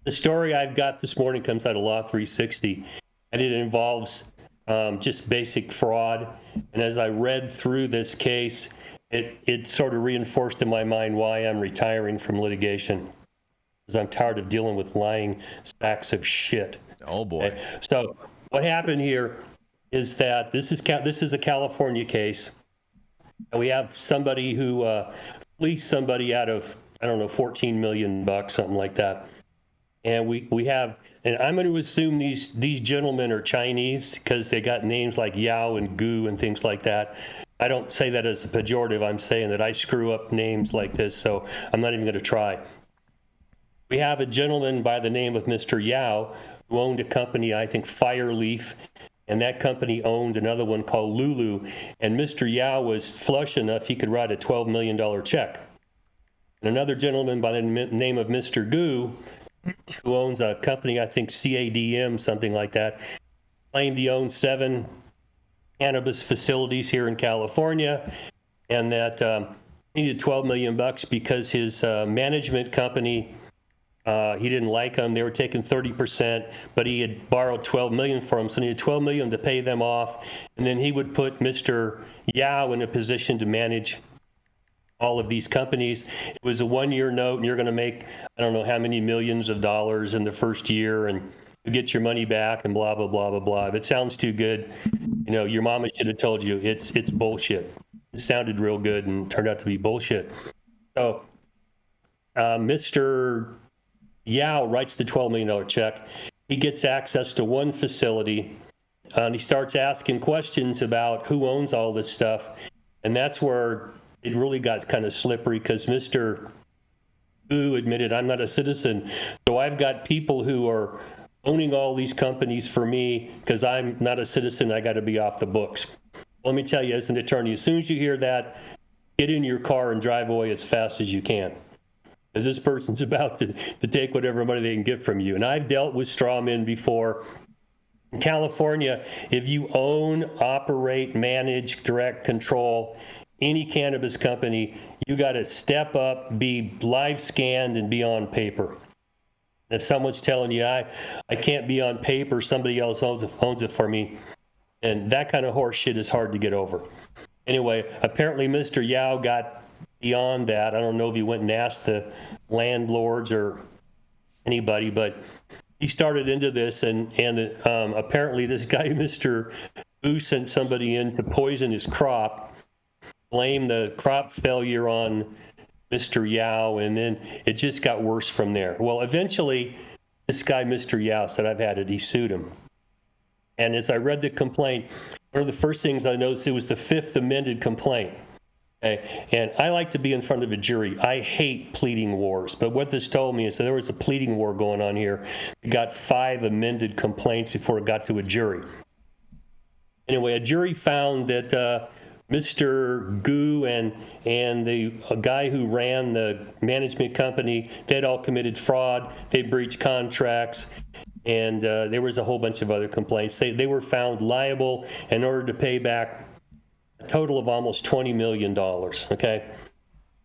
The story I've got this morning comes out of Law 360, and it involves just basic fraud. And as I read through this case, it sort of reinforced in my mind why I'm retiring from litigation, because I'm tired of dealing with lying sacks of shit. Oh boy. Okay? So what happened here is that this is a California case. And we have somebody who fleeced somebody out of, I don't know, 14 million bucks, something like that. And we have, and I'm going to assume these gentlemen are Chinese because they got names like Yao and Gu and things like that. I don't say that as a pejorative. I'm saying that I screw up names like this, so I'm not even going to try. We have a gentleman by the name of Mr. Yao who owned a company, I think Fireleaf, and that company owned another one called Lulu. And Mr. Yao was flush enough he could write a $12 million check. And another gentleman by the name of Mr. Gu, who owns a company, I think CADM, something like that, claimed he owns 7 cannabis facilities here in California, and that he needed 12 million bucks because his management company, he didn't like them. They were taking 30%, but he had borrowed 12 million from them, so he needed 12 million to pay them off, and then he would put Mr. Yao in a position to manage all of these companies. It was a 1-year note, and you're going to make, I don't know how many millions of dollars in the first year, and you get your money back, and blah, blah, blah, blah, blah. If it sounds too good, you know, your mama should have told you it's bullshit. It sounded real good and turned out to be bullshit. So Mr. Yao writes the $12 million check. He gets access to one facility, and he starts asking questions about who owns all this stuff, and that's where it really got kind of slippery, because Mr. Wu admitted, I'm not a citizen, so I've got people who are owning all these companies for me because I'm not a citizen. I got to be off the books. Let me tell you, as an attorney, as soon as you hear that, get in your car and drive away as fast as you can, because this person's about to take whatever money they can get from you. And I've dealt with straw men before. In California, if you own, operate, manage, direct, control any cannabis company, you got to step up, be live scanned, and be on paper. If someone's telling you, I can't be on paper, somebody else owns it for me, and that kind of horse shit is hard to get over. Anyway, apparently Mr. Yao got beyond that. I don't know if he went and asked the landlords or anybody, but he started into this, and apparently this guy, Mr. Wu, sent somebody in to poison his crop, blame the crop failure on Mr. Yao, and then it just got worse from there. Well, eventually, this guy, Mr. Yao, said, I've had it. He sued him. And as I read the complaint, one of the first things I noticed, it was the 5th amended complaint. Okay? And I like to be in front of a jury. I hate pleading wars. But what this told me is that there was a pleading war going on here. It got 5 amended complaints before it got to a jury. Anyway, a jury found that Mr. Gu and the guy who ran the management company, they'd all committed fraud. They breached contracts, and there was a whole bunch of other complaints. They were found liable in order to pay back a total of almost $20 million, okay?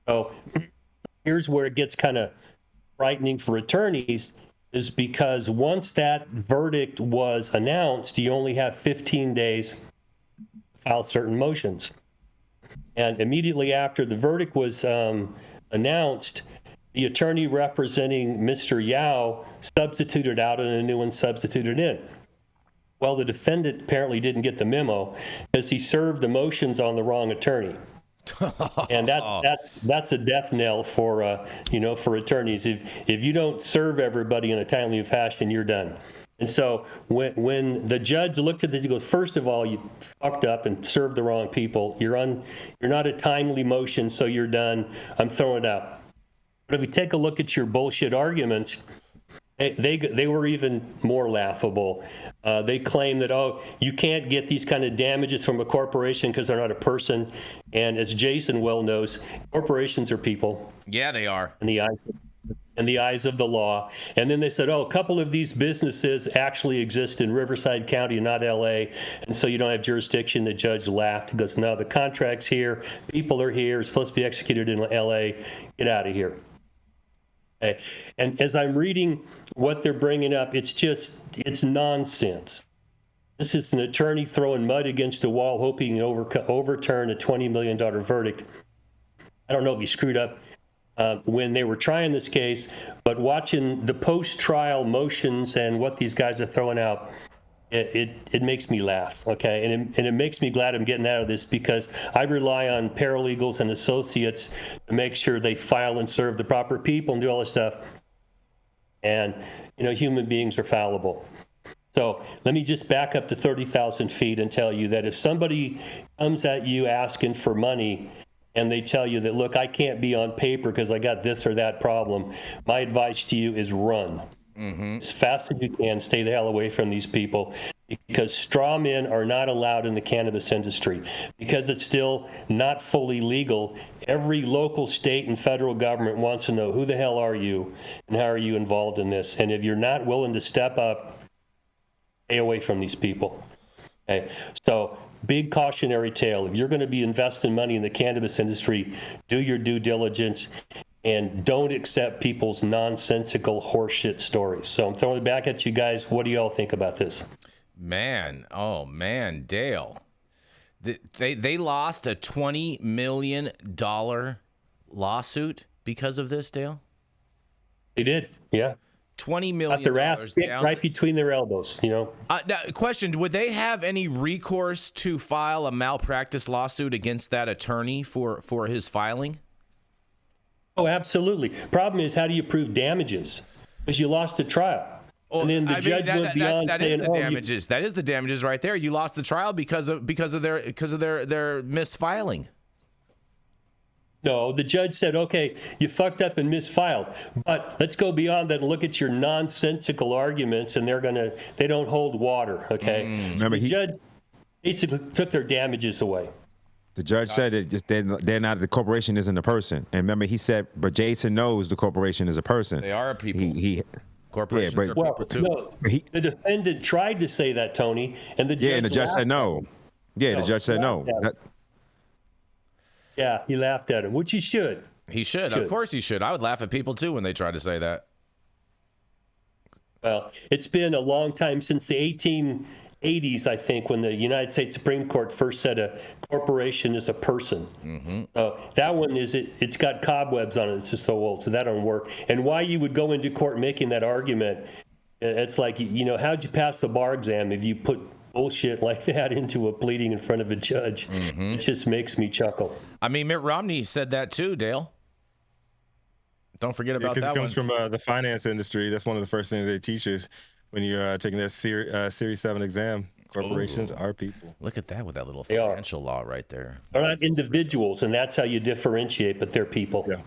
So here's where it gets kind of frightening for attorneys, is because once that verdict was announced, you only have 15 days file certain motions. And immediately after the verdict was announced, the attorney representing Mr. Yao substituted out and a new one substituted in. Well, the defendant apparently didn't get the memo because he served the motions on the wrong attorney. And that's a death knell for for attorneys. If you don't serve everybody in a timely fashion, you're done. And so when the judge looked at this, he goes, first of all, you fucked up and served the wrong people. You're not a timely motion, so you're done. I'm throwing it out. But if we take a look at your bullshit arguments, they were even more laughable. They claim that, you can't get these kind of damages from a corporation because they're not a person. And as Jason well knows, corporations are people. Yeah, they are. In the eyes of the law. And then they said, a couple of these businesses actually exist in Riverside County, not LA, and so you don't have jurisdiction. The judge laughed. He goes, no, the contract's here, people are here, it's supposed to be executed in LA, get out of here. Okay? And as I'm reading what they're bringing up, it's nonsense. This is an attorney throwing mud against a wall, hoping to overturn a $20 million verdict. I don't know if he screwed up when they were trying this case, but watching the post-trial motions and what these guys are throwing out, it makes me laugh, okay? And it makes me glad I'm getting out of this, because I rely on paralegals and associates to make sure they file and serve the proper people and do all this stuff. And, human beings are fallible. So let me just back up to 30,000 feet and tell you that if somebody comes at you asking for money and they tell you that, look, I can't be on paper because I got this or that problem, my advice to you is run. As fast as you can. Stay the hell away from these people, because straw men are not allowed in the cannabis industry. Because it's still not fully legal, every local, state, and federal government wants to know who the hell are you and how are you involved in this. And if you're not willing to step up, stay away from these people. Okay, so big cautionary tale. If you're going to be investing money in the cannabis industry, do your due diligence and don't accept people's nonsensical horseshit stories. So I'm throwing it back at you guys. What do y'all think about this? Man, oh man, Dale. They lost a $20 million lawsuit because of this, Dale? They did, yeah. $20 million. Got their ass kicked right between their elbows, Now, question, would they have any recourse to file a malpractice lawsuit against that attorney for his filing? Oh, absolutely. Problem is, how do you prove damages? Because you lost the trial. Well, and then the judge went beyond that saying, is the damages. That is the damages right there. You lost the trial because of their misfiling. No, the judge said, okay, you fucked up and misfiled, but let's go beyond that and look at your nonsensical arguments, and they don't hold water, okay? Remember, the judge basically took their damages away. The judge said they're not, the corporation isn't a person. And remember, he said, but Jason knows the corporation is a person. They are a people. Corporations are people too. No, the defendant tried to say that, Tony, and the judge said no. Yeah, the judge said no. Yeah, he laughed at him, which he should. He should. Of course he should. I would laugh at people too when they try to say that. Well, it's been a long time, since the 1880s, I think, when the United States Supreme Court first said a corporation is a person. That one it's got cobwebs on it. It's just so old, so that don't work. And why you would go into court making that argument, it's like, how'd you pass the bar exam if you put bullshit like that into a pleading in front of a judge? It just makes me chuckle. I mean, Mitt Romney said that too, Dale. Don't forget about that one. Because it comes from the finance industry. That's one of the first things they teach us when you're taking that Series 7 exam. Corporations are people. Look at that with that little financial law right there. They're not individuals, and that's how you differentiate, but they're people. Yeah.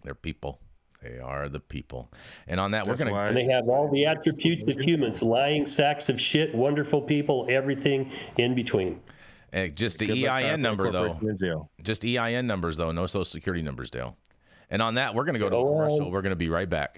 They're people. They are the people. And on that, And they have all the attributes of humans: lying sacks of shit, wonderful people, everything in between. Just the EIN number, though. Just EIN numbers, though. No social security numbers, Dale. And on that, we're going to go to a commercial. We're going to be right back.